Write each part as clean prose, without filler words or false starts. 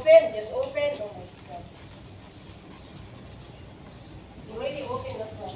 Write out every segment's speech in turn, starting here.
open. Just open. Oh my God. It's already open. That's why.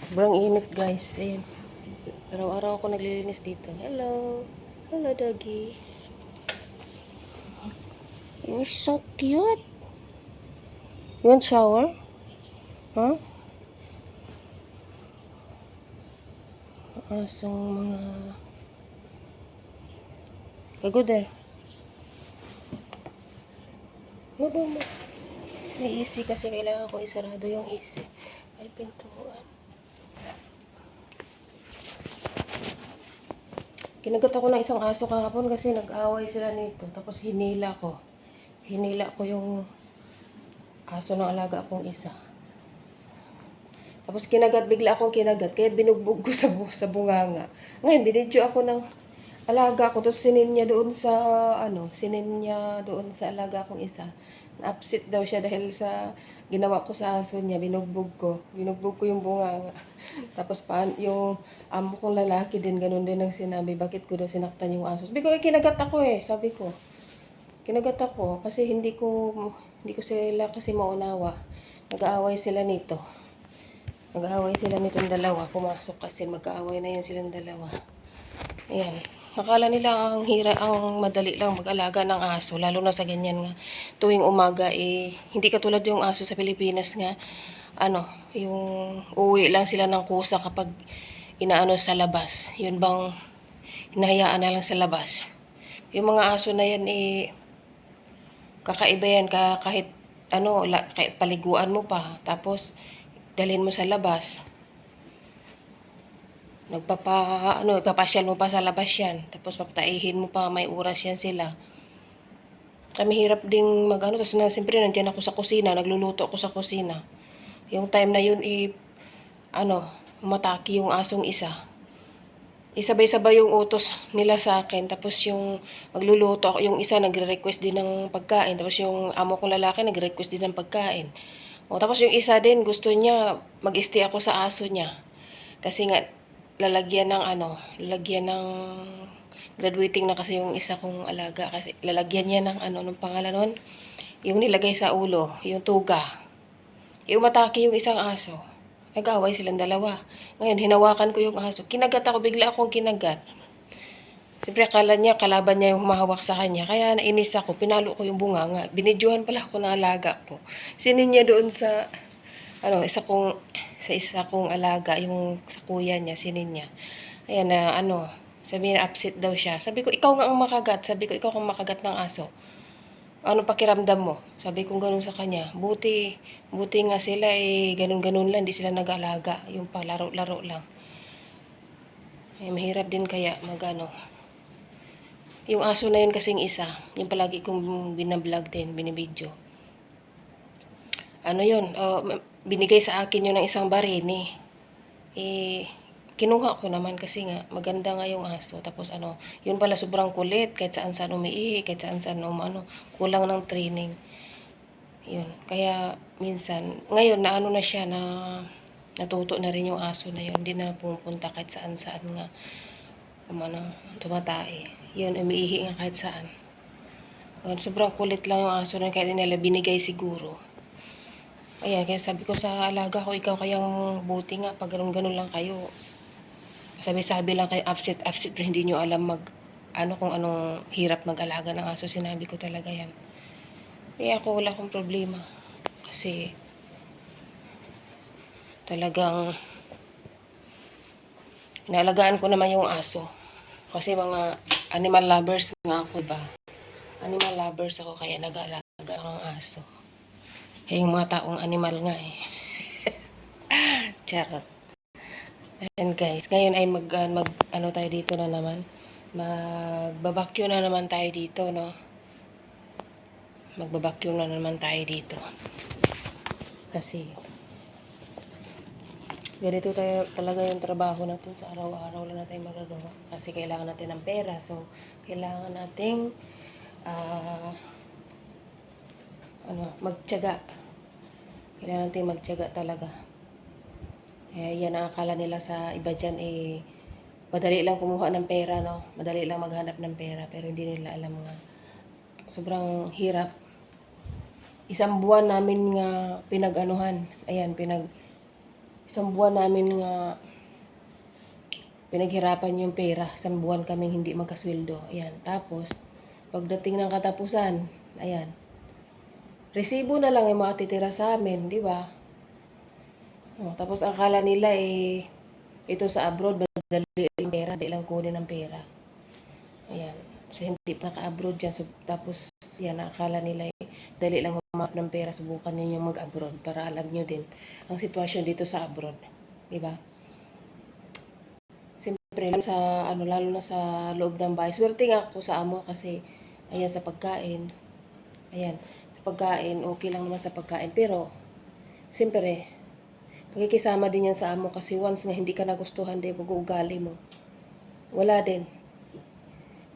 Sobrang init guys. Ayan. Araw-araw ako naglilinis dito. Hello. Hello doggy. You're so cute. You want shower? Huh? Asong mga... Go there. Mabo mo. May AC kasi kailangan ko isarado yung AC. Ay, pintuan. Kinagat ako ng isang aso kahapon kasi nag-away sila nito. Tapos hinila ko. Hinila ko yung aso ng alaga akong isa. Tapos bigla akong kinagat. Kaya binugbog ko sa bunganga. Ngayon, binidyo ako ng alaga ko. Tapos sinin niya doon sa alaga akong isa. Na-upset daw siya dahil sa ginawa ko sa aso niya. Binugbog ko yung bunganga. Tapos yung amo kong lalaki din, ganun din ang sinabi. Bakit ko daw sinaktan yung aso? Sabi ko, kinagat ako sabi ko. Kinagat ako kasi hindi ko sila kasi maunawa. Nag-aaway sila nito. Nag-aaway sila nitong dalawa. Pumasok kasi magkaaway na yan silang dalawa. Ayan. Akala nila ang madali lang mag-alaga ng aso. Lalo na sa ganyan nga. Tuwing umaga hindi katulad yung aso sa Pilipinas nga. Yung uwi lang sila ng kusa kapag inaano sa labas. Yun bang hinahayaan na lang sa labas. Yung mga aso na yan kakaiba yan kahit kahit paliguan mo pa. Tapos dalhin mo sa labas. Ipapasyal mo pa sa labas yan. Tapos papataihin mo pa, may oras yan sila. Kami hirap ding tapos siyempre nandiyan ako sa kusina, nagluluto ako sa kusina. Yung time na yun, umatake yung asong isa. Sabay-sabay yung utos nila sa akin. Tapos yung magluluto ako, yung isa nagre-request din ng pagkain. Tapos yung amo kong lalaki nagre-request din ng pagkain. Tapos yung isa din, gusto niya mag-stay ako sa aso niya. Kasi nga, lalagyan ng graduating na kasi yung isa kong alaga. Kasi lalagyan niya ng nung pangalan nun, yung nilagay sa ulo, yung tuga. Umatake yung isang aso. Nag-away silang dalawa. Ngayon, hinawakan ko yung aso. Kinagat ako, bigla akong kinagat. Siyempre, akala niya, kalaban niya yung humahawak sa kanya. Kaya nainis ako, pinalo ko yung bunganga. Binidyohan pala ako ng alaga ko. Sinin niya doon sa, isa kong alaga, yung sa kuya niya, sinin niya. Ayan na, sabi niya, upset daw siya. Sabi ko, ikaw nga ang makagat. Sabi ko, ikaw ang makagat ng aso. Ano pakiramdam mo? Sabi kong ganun sa kanya. Buti nga sila ganun-ganun lang, di sila nag-alaga. Yung palaro-laro lang. Mahirap din kaya Yung aso na yun kasing isa, yung palagi kong binablog din, binibidyo. Binigay sa akin yun ng isang barini. Kinuha ko naman kasi nga maganda nga yung aso. Tapos yun pala sobrang kulit, kahit saan umiihi, kahit saan kulang ng training. Yun. Kaya minsan, ngayon na na siya na natuto na rin yung aso na yun. Hindi na pumunta kahit saan nga tumatae. Yun, umiihi nga kahit saan. Sobrang kulit lang yung aso na kaya nila binigay siguro. Ayan, kaya sabi ko sa alaga ko, ikaw kayang buti nga, pag ganun lang kayo. Sabi-sabi lang kayo, upset, pero hindi nyo alam kung anong hirap mag-alaga ng aso. Sinabi ko talaga yan. Kaya ako wala akong problema. Kasi, talagang, inaalagaan ko naman yung aso. Kasi mga animal lovers nga ako, diba? Animal lovers ako, kaya nag-aalaga ng aso. Kaya yung mga taong animal nga Charot. And guys, ngayon ay tayo dito na naman. Magbabakyo na naman tayo dito, no? Magbabakyo na naman tayo dito. Kasi, ganito tayo talaga yung trabaho natin sa araw-araw. Wala na tayong magagawa. Kasi kailangan natin ng pera. So, kailangan nating magtiyaga. Kailangan natin magtiyaga talaga. Yan ang akala nila sa iba dyan madali lang kumuha ng pera, no? Madali lang maghanap ng pera, pero hindi nila alam nga. Sobrang hirap. Isang buwan namin nga isang buwan namin nga pinaghirapan yung pera. Isang buwan kaming hindi magkasweldo. Ayan. Tapos, pagdating ng katapusan, ayan, resibo na lang yung matitira sa amin, di ba? Tapos akala nila ito sa abroad, madali yung pera, di lang kunin ng pera. Ayan. So, hindi pa naka-abroad dyan. So, tapos, yan, akala nila dali lang humanap ng pera. Subukan ninyo mag-abroad para alam nyo din ang sitwasyon dito sa abroad. Diba? Siyempre, lalo na sa loob ng bahay. Swerte nga ako sa amo kasi, ayan, sa pagkain. Ayan, sa pagkain, okay lang naman sa pagkain. Pero, siyempre, pagkikisama din yan sa amo kasi once na hindi ka nagustuhan din pag-uugali mo, wala din.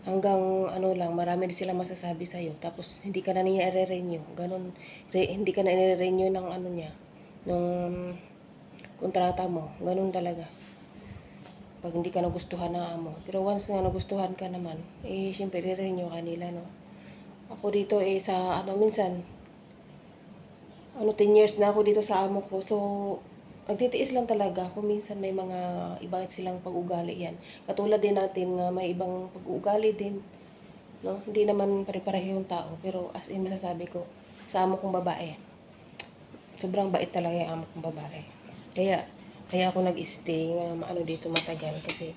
Hanggang marami din silang masasabi sa'yo. Tapos, hindi ka na niya i-renew. Ganun, hindi ka na i-renew ng niya, nung kontrata mo. Ganun talaga. Pag hindi ka nagustuhan na amo. Pero once na nagustuhan ka naman, syempre, i-renew ka nila, no? Ako dito, minsan, 10 years na ako dito sa amo ko. So, nagtitiis lang talaga kung minsan may mga iba silang pag-ugali yan. Katulad din natin nga may ibang pag-ugali din. No? Hindi naman pare-pareho yung tao. Pero as in masasabi ko, sa amo kong babae, sobrang bait talaga yung amo kong babae. Kaya ako nag-stay dito matagal. Kasi,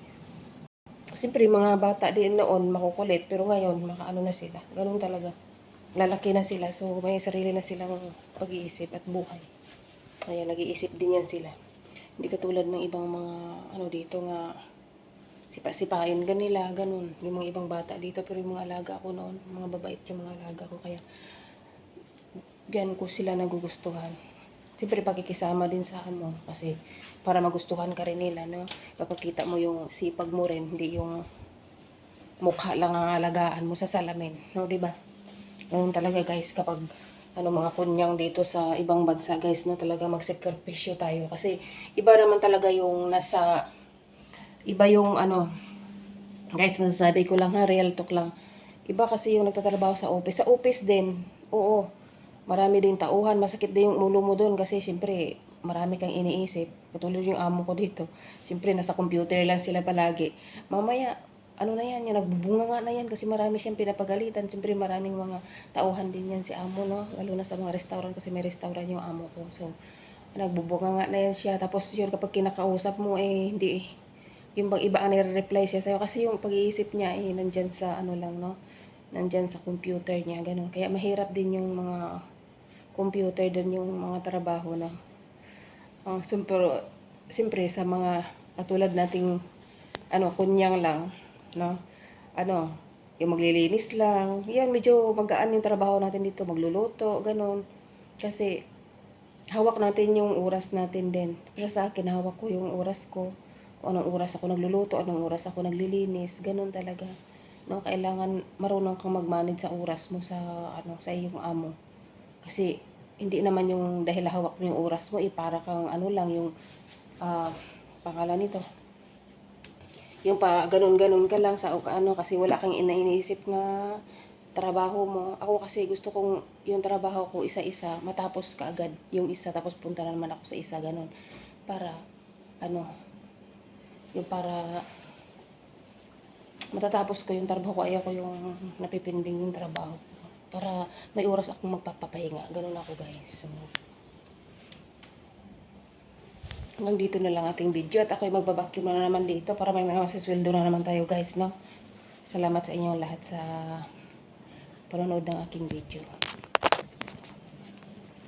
siyempre mga bata din noon makukulit. Pero ngayon, na sila. Ganun talaga. Lalaki na sila. So, may sarili na silang pag-iisip at buhay. Kaya nag-iisip din yan sila. Hindi katulad ng ibang mga dito nga sipa-sipain ganila, ganun. Yung mga ibang bata dito, pero yung mga alaga ko noon, mga babait yung mga alaga ko. Kaya diyan ko sila nagugustuhan. siyempre pakikisama din sa amo kasi para magustuhan ka rin nila, no? Papakita mo yung sipag mo rin, hindi yung mukha lang ang alagaan mo sa salamin, no, 'di ba? Ganun talaga guys kapag mga kunyang dito sa ibang bansa guys, no, talaga magsakripisyo tayo kasi iba naman talaga yung iba yung guys, masasabi ko lang ha, real talk lang. Iba kasi yung nagtatrabaho sa office. Sa office din, oo, marami din tauhan, masakit din yung ulo mo doon kasi syempre marami kang iniisip. Katulad yung amo ko dito. Syempre nasa computer lang sila palagi. Mamaya, na yan, yung nagbubunga nga na yan kasi marami siyang pinapagalitan. Syempre maraming mga tauhan din yan si amo, no? Lalo na sa mga restaurant kasi may restaurant yung amo ko. So, nagbubunga nga na yan siya. Tapos yun, kapag kinakausap mo, hindi yung bang iba ang nire-reply siya sa'yo kasi yung pag-iisip niya nandyan sa lang, no? Nandyan sa computer niya, ganun. Kaya mahirap din yung mga computer din yung mga trabaho na siyempre sa mga katulad nating kunyang lang, no? Yung maglilinis lang. Yan, medyo magaan yung trabaho natin dito, magluluto, ganun. Kasi hawak natin yung oras natin din. Pero sa akin, hawak ko yung oras ko. Kung anong oras ako nagluluto, anong oras ako naglilinis, ganun talaga. No, kailangan marunong kang mag-manage sa oras mo sa iyong amo. Kasi hindi naman yung dahil hawak mo yung oras mo, para kang lang yung pangalan nito. Yung ganun-ganun ka lang sa kasi wala kang iniisip nga trabaho mo. Ako kasi gusto kong yung trabaho ko isa-isa, matapos ka agad yung isa, tapos punta na naman ako sa isa, ganun. Para yung para matatapos ko yung trabaho ko, ayoko yung napipinding yung trabaho ko. Para may oras akong magpapapahinga. Ganun ako guys. So, hanggang dito na lang ating video. At ako'y magbabacuum na naman dito para may masasweldo na naman tayo guys, no? Salamat sa inyong lahat sa panonood ng aking video.